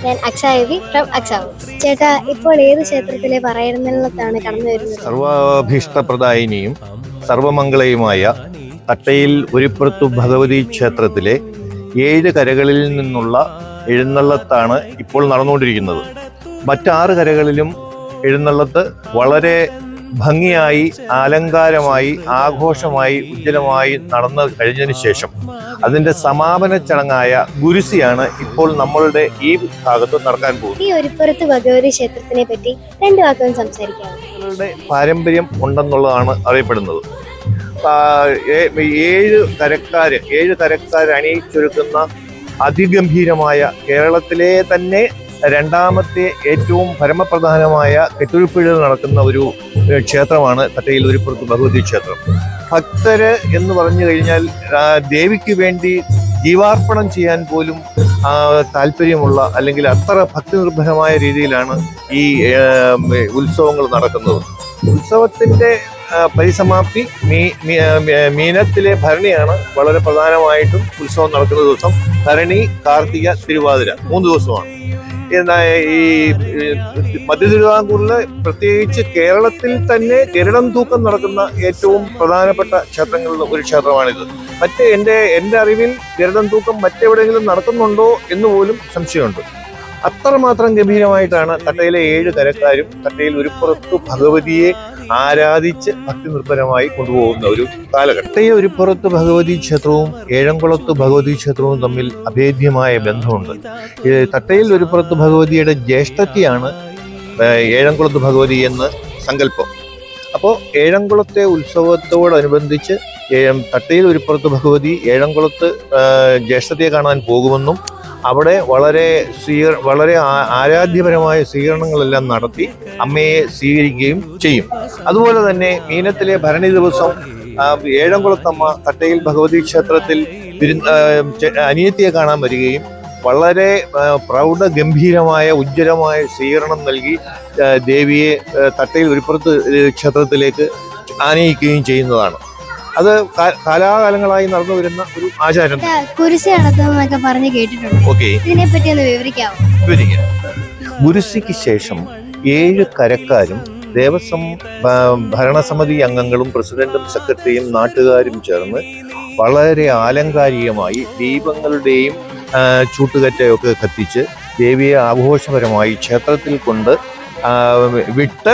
ഞാൻ അക്ഷയവി ഫ്രം അക്ഷാവ്. ചേട്ടാ, ഇപ്പോൾ ഏത് ക്ഷേത്രത്തിലെ പറയെഴുന്നള്ളത്താണ് കടന്നു വരുന്നത്? സർവാഭീഷ്ടപ്രദായിനിയും സർവമംഗളയുമായ തട്ടയിൽ ഉരുപ്പുറത്തു ഭഗവതി ക്ഷേത്രത്തിലെ 7 കരകളിൽ നിന്നുള്ള എഴുന്നള്ളത്താണ് ഇപ്പോൾ നടന്നുകൊണ്ടിരിക്കുന്നത്. മറ്റ്6 കരകളിലും എഴുന്നള്ളത്ത് വളരെ ഭംഗിയായി, അലങ്കാരമായി, ആഘോഷമായി, ഉജ്ജ്വലമായി നടന്നു കഴിഞ്ഞതിന് ശേഷം അതിന്റെ സമാപന ചടങ്ങായ ഗുരുസിയാണ് ഇപ്പോൾ നമ്മളുടെ ഈ ഭാഗത്ത് നടക്കാൻ പോകുന്നത്. ഈ ഒരുപ്പുറത്ത് ഭഗവതി ക്ഷേത്രത്തിനെ പറ്റി 2 വാക്കുകൾ സംസാരിക്കാം. പാരമ്പര്യം ഉണ്ടെന്നുള്ളതാണ് അറിയപ്പെടുന്നത്. 7 കരക്കാർ അണിയിച്ചൊരുക്കുന്ന അതിഗംഭീരമായ കേരളത്തിലെ തന്നെ 2ാമത്തെ ഏറ്റവും പരമപ്രധാനമായ കെട്ടുരുപ്പിഴ നടക്കുന്ന ഒരു ക്ഷേത്രമാണ് തട്ടയിൽ ഉരുപ്പുറത്ത് ഭഗവതി ക്ഷേത്രം. ഭക്തര് എന്ന് പറഞ്ഞു കഴിഞ്ഞാൽ ദേവിക്ക് വേണ്ടി ജീവാർപ്പണം ചെയ്യാൻ പോലും താല്പര്യമുള്ള, അല്ലെങ്കിൽ അത്ര ഭക്തി നിർഭരമായ രീതിയിലാണ് ഈ ഉത്സവങ്ങൾ നടക്കുന്നത്. ഉത്സവത്തിന്റെ പരിസമാപ്തി മീനത്തിലെ ഭരണിയാണ് വളരെ പ്രധാനമായിട്ടും ഉത്സവം നടക്കുന്ന ദിവസം. ഭരണി, കാർത്തിക, തിരുവാതിര 3 ദിവസമാണ്. ഈ മധ്യ തിരുവിതാംകൂറില്, പ്രത്യേകിച്ച് കേരളത്തിൽ തന്നെ ഗരുഡൻ തൂക്കം നടക്കുന്ന ഏറ്റവും പ്രധാനപ്പെട്ട ക്ഷേത്രങ്ങളിൽ ഒരു ക്ഷേത്രമാണിത്. എൻ്റെ അറിവിൽ ഗരുഡൻ തൂക്കം മറ്റെവിടെയെങ്കിലും നടക്കുന്നുണ്ടോ എന്ന് പോലും സംശയമുണ്ട്. അത്രമാത്രം ഗംഭീരമായിട്ടാണ് തട്ടയിലെ 7 കരക്കാരും തട്ടയിൽ ഉരുപ്പുറത്തു ഭഗവതിയെ ആരാധിച്ച് ഭക്തി നിർഭരമായി കൊണ്ടുപോകുന്ന ഒരു കാലഘട്ടം. തട്ടയിൽ ഉരുപ്പുറത്ത് ഭഗവതി ക്ഷേത്രവും ഏഴംകുളത്ത് ഭഗവതി ക്ഷേത്രവും തമ്മിൽ അഭേദ്യമായ ബന്ധമുണ്ട്. തട്ടയിൽ ഉരുപ്പുറത്ത് ഭഗവതിയുടെ ജ്യേഷ്ഠത്തിയാണ് ഏഴംകുളത്ത് ഭഗവതി എന്ന് സങ്കല്പം. അപ്പോൾ ഏഴംകുളത്തെ ഉത്സവത്തോടനുബന്ധിച്ച് തട്ടയിൽ ഉരുപ്പുറത്ത് ഭഗവതി ഏഴംകുളത്ത് ജ്യേഷ്ഠത്തെ കാണാൻ പോകുമെന്നും അവിടെ വളരെ ആരാധ്യപരമായ സ്വീകരണങ്ങളെല്ലാം നടത്തി അമ്മയെ സ്വീകരിക്കുകയും ചെയ്യും. അതുപോലെ തന്നെ മീനത്തിലെ ഭരണി ദിവസം ഏഴംകുളത്തമ്മ തട്ടയിൽ ഭഗവതി ക്ഷേത്രത്തിൽ അനിയത്തിയെ കാണാൻ വരികയും വളരെ പ്രൗഢഗംഭീരമായ ഉജ്ജ്വലമായ സ്വീകരണം നൽകി ദേവിയെ തട്ടയിൽ ഉരുപ്പുറത്ത് ക്ഷേത്രത്തിലേക്ക് ആനയിക്കുകയും ചെയ്യുന്നതാണ്. അത് കാലാകാലങ്ങളായി നടന്നു വരുന്ന ഒരു ആചാരം. കുരിശി നടത്തുന്നതൊക്കെ പറഞ്ഞ് കേട്ടിട്ടുണ്ട്. ഓക്കെ, ഇതിനെപ്പറ്റി ഒന്ന് വിവരിക്കാം. ഗുരുസിക്ക് ശേഷം 7 കരക്കാരും ദേവസ്വം ഭരണസമിതി അംഗങ്ങളും പ്രസിഡന്റും സെക്രട്ടറിയും നാട്ടുകാരും ചേർന്ന് വളരെ ആലങ്കാരികമായി ദീപങ്ങളുടെയും ചൂട്ടുകറ്റയൊക്കെ കത്തിച്ച് ദേവിയെ ആഘോഷപരമായി ക്ഷേത്രത്തിൽ കൊണ്ട് വിട്ട്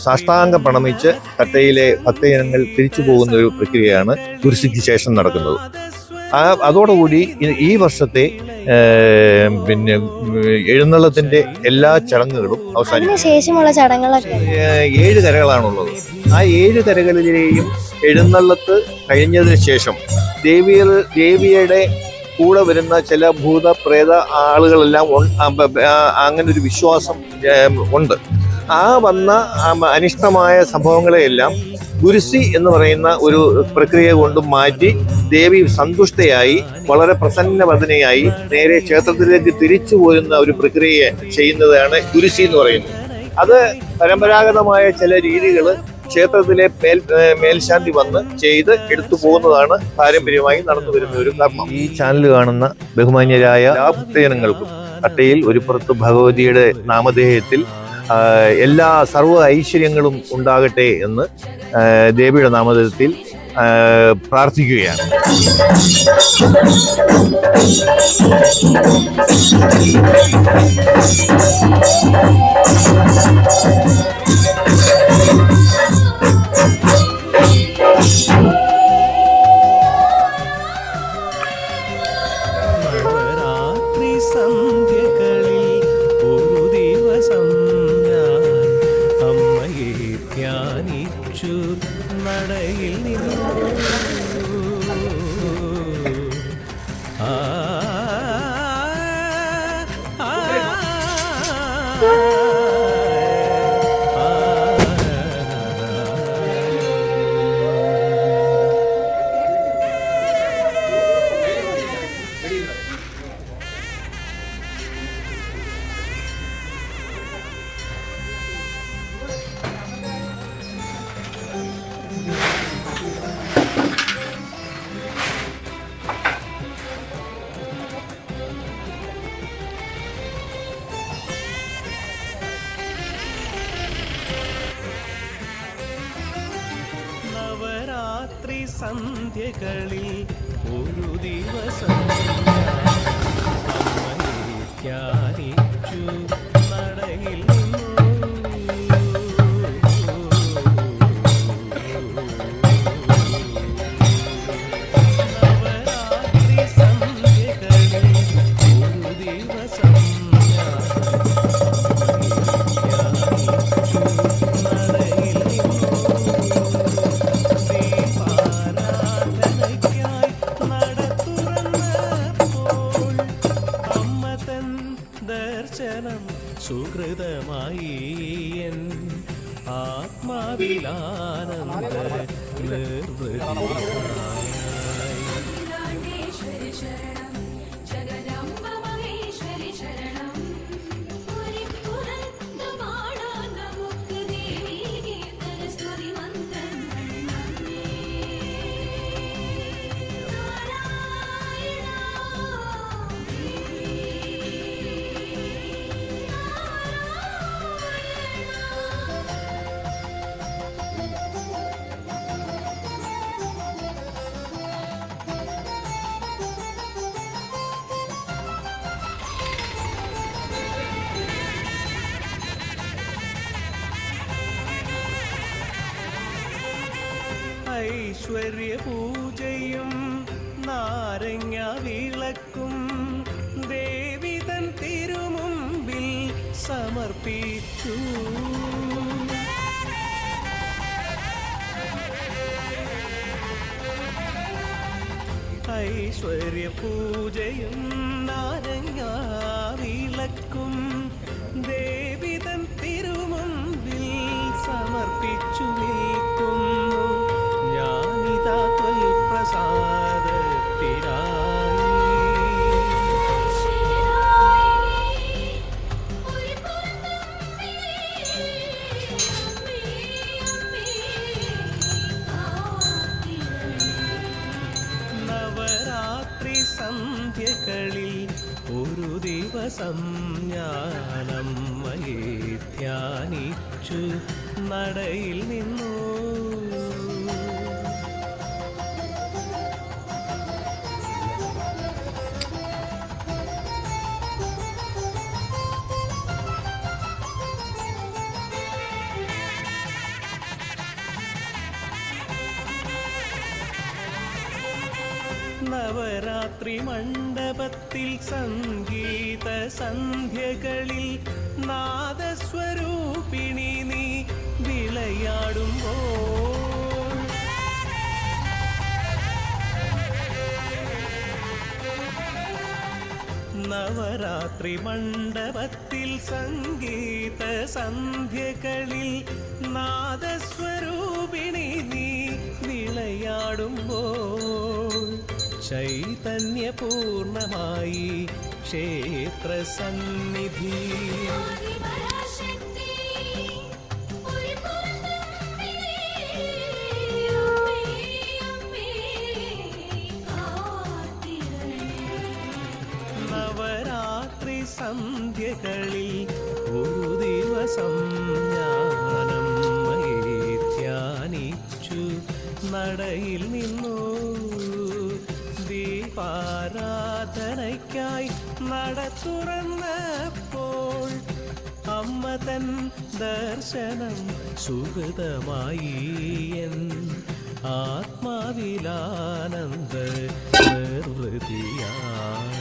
സാഷ്ടാംഗം പ്രണമിച്ച് തട്ടയിലെ ഭക്തജനങ്ങൾ തിരിച്ചു പോകുന്ന ഒരു പ്രക്രിയയാണ് ഗുരുസിക്ക് ശേഷം നടക്കുന്നത്. അതോടുകൂടി ഈ വർഷത്തെ എഴുന്നള്ളത്തിന്റെ എല്ലാ ചടങ്ങുകളും അവസാനിക്കും. ശേഷമുള്ള ചടങ്ങുകളൊക്കെ 7 കരകളാണുള്ളത്. ആ 7 കരകളിലെയും എഴുന്നള്ളത്ത് കഴിഞ്ഞതിന് ശേഷം ദേവിയുടെ കൂടെ വരുന്ന ചില ഭൂതപ്രേത ആളുകളെല്ലാം അങ്ങനെ ഒരു വിശ്വാസം ഉണ്ട്. ആ വന്ന അനിഷ്ടമായ സംഭവങ്ങളെയെല്ലാം ഗുരുസി എന്ന് പറയുന്ന ഒരു പ്രക്രിയ കൊണ്ട് മാറ്റി ദേവി സന്തുഷ്ടയായി വളരെ പ്രസന്നവദനയായി നേരെ ക്ഷേത്രത്തിലേക്ക് തിരിച്ചു പോരുന്ന ഒരു പ്രക്രിയ ചെയ്യുന്നതാണ് ഗുരുസി എന്ന് പറയുന്നത്. അത് പരമ്പരാഗതമായ ചില രീതികൾ ക്ഷേത്രത്തിലെ മേൽശാന്തി വന്ന് ചെയ്ത് എടുത്തു പോകുന്നതാണ് പാരമ്പര്യമായി നടന്നു വരുന്ന ഒരു കർമ്മം. ഈ ചാനൽ കാണുന്ന ബഹുമാന്യരായ ഭക്തജനങ്ങൾക്കും തട്ടയിൽ ഉരുപ്പുറത്ത് ഭഗവതിയുടെ നാമധേയത്തിൽ എല്ലാ സർവ്വ ഐശ്വര്യങ്ങളും ഉണ്ടാകട്ടെ എന്ന് ദേവിയുടെ നാമധേയത്തിൽ പ്രാർത്ഥിക്കുകയാണ്. ആ ആ നവരാത്രി സന്ധ്യകളിൽ ഒരു ദിവസം അമ്മയെ ധ്യാനിച്ചു നടയിൽ നവരാത്രി സന്ധ്യകളിൽ ഒരു ദിവസം ദർശനം സുഹൃതമായി എൻ ആത്മാവിലാനന്ദ നിർവൃതിയായി ഐശ്വര്യ പൂജയും നാരങ്ങ വിളക്കും ദേവിതൻ തിരുമുമ്പിൽ സമർപ്പിച്ചു. ഐശ്വര്യ പൂജയും നാരങ്ങ വിളക്കും ദേവിതൻ തിരുമുമ്പിൽ സമർപ്പിച്ചു നിൽക്കുന്നു ഞാനിതാ പ്രസാദത്തിനായി. നവരാത്രി സന്ധ്യകളിൽ ഒരു ദിവസം ഞാനമ്മയെ ധ്യാനിച്ചു നടയിൽ നിന്നു. നവരാത്രി മണ്ഡപത്തിൽ സംഗീത സന്ധ്യകളിൽ നാദസ്വരൂപിണി നീ വിളയാടുമ്പോൾ നവരാത്രി മണ്ഡപത്തിൽ സംഗീത സന്ധ്യകളിൽ നാദസ്വരൂപിണി നീ വിളയാടുമ്പോൾ ചൈതന്യപൂർണമായി ക്ഷേത്രസന്നിധി നവരാത്രി സന്ധ്യകളിൽ ഒരു ദിവസം ഞാനമ്മയെ ധ്യാനിച്ചു നടയിൽ നിന്നു. ദീപാരാധനയ്ക്കായി നട തുറന്നപ്പോൾ അമ്മ തൻ ദർശനം സുഹൃതമായി എൻ ആത്മാവിലാനന്ദ നിർവൃതിയായി.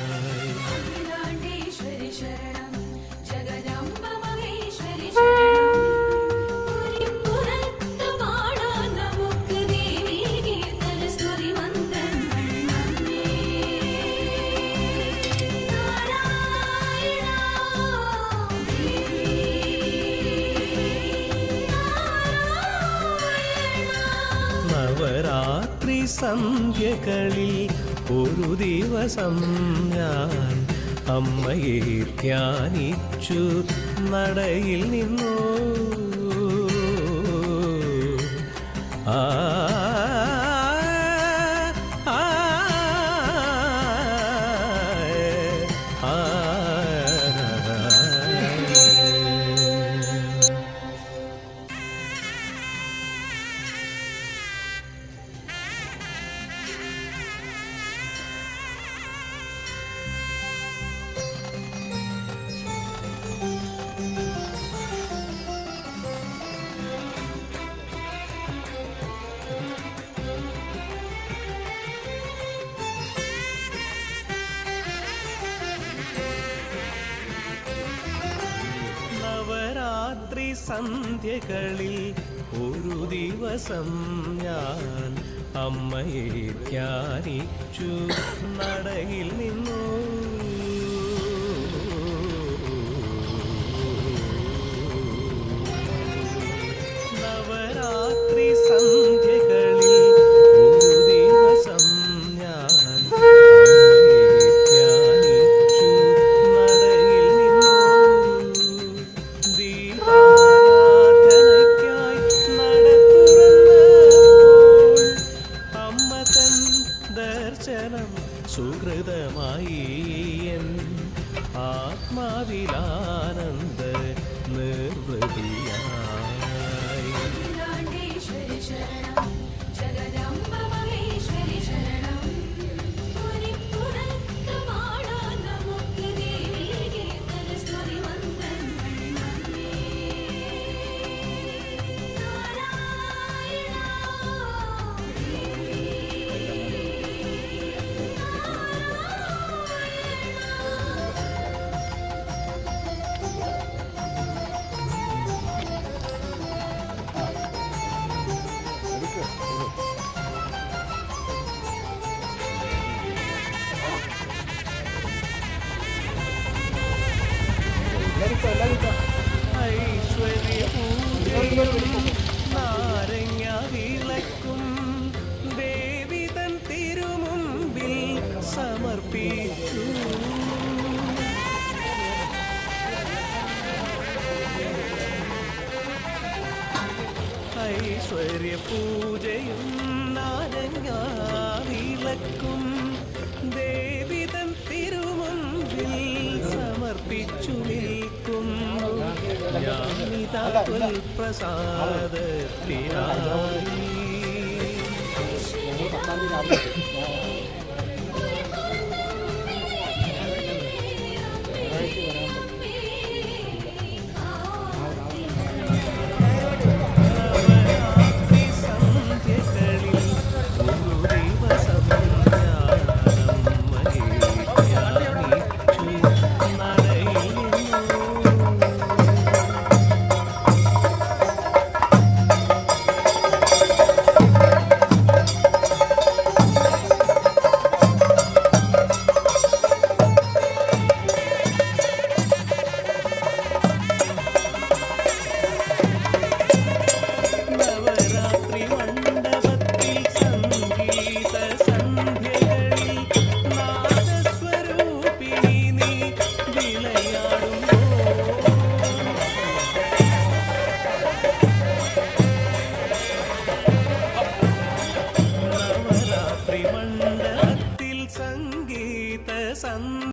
സന്ധ്യകളിൽ ഒരു ദിവസം ഞാൻ അമ്മയെ ധ്യാനിച്ചു നടയിൽ നിന്നു. ആ നവരാത്രി സന്ധ്യകളിൽ ഒരു ദിവസം ഞാൻ അമ്മയെ ധ്യാനിച്ചു നടയിൽ നിന്നു. നവരാത്രി സന്ധ്യകളിൽ ഒരു ദിവസം ഞാൻ അമ്മയെ ധ്യാനിച്ചു നടയിൽ നിന്നു. ദീപാരാധനയ്ക്കായി നട തുറന്നപ്പോൾ അമ്മ തൻ ദർശനം സുഹൃതമായി. എൻ ആത്മാവിലാനന്ദ നിർവൃതിയായി. അഖിലാണ്ടേശ്വരി ശരണം ജഗദംബ മഹേശ്വരി ശരണം പുരിപ്പുറത്ത് പാടാൻ നമുക്ക് ദേവീ കീർത്തന സ്തുതി മന്ത്രങ്ങൾ നന്ദി. നാരായണ ഐശ്വര്യപൂജയും നാരങ്ങ വിളക്കും ദേവി തൻ തിരുമുമ്പിൽ സമർപ്പിച്ചു. ഐശ്വര്യപൂജയും നാരങ്ങ വിളക്കും ദേവി തൻ തിരുമുമ്പിൽ സമർപ്പിച്ചു നിൽക്കുന്നു. ഞാനിതാ പ്രസാദത്തിനായി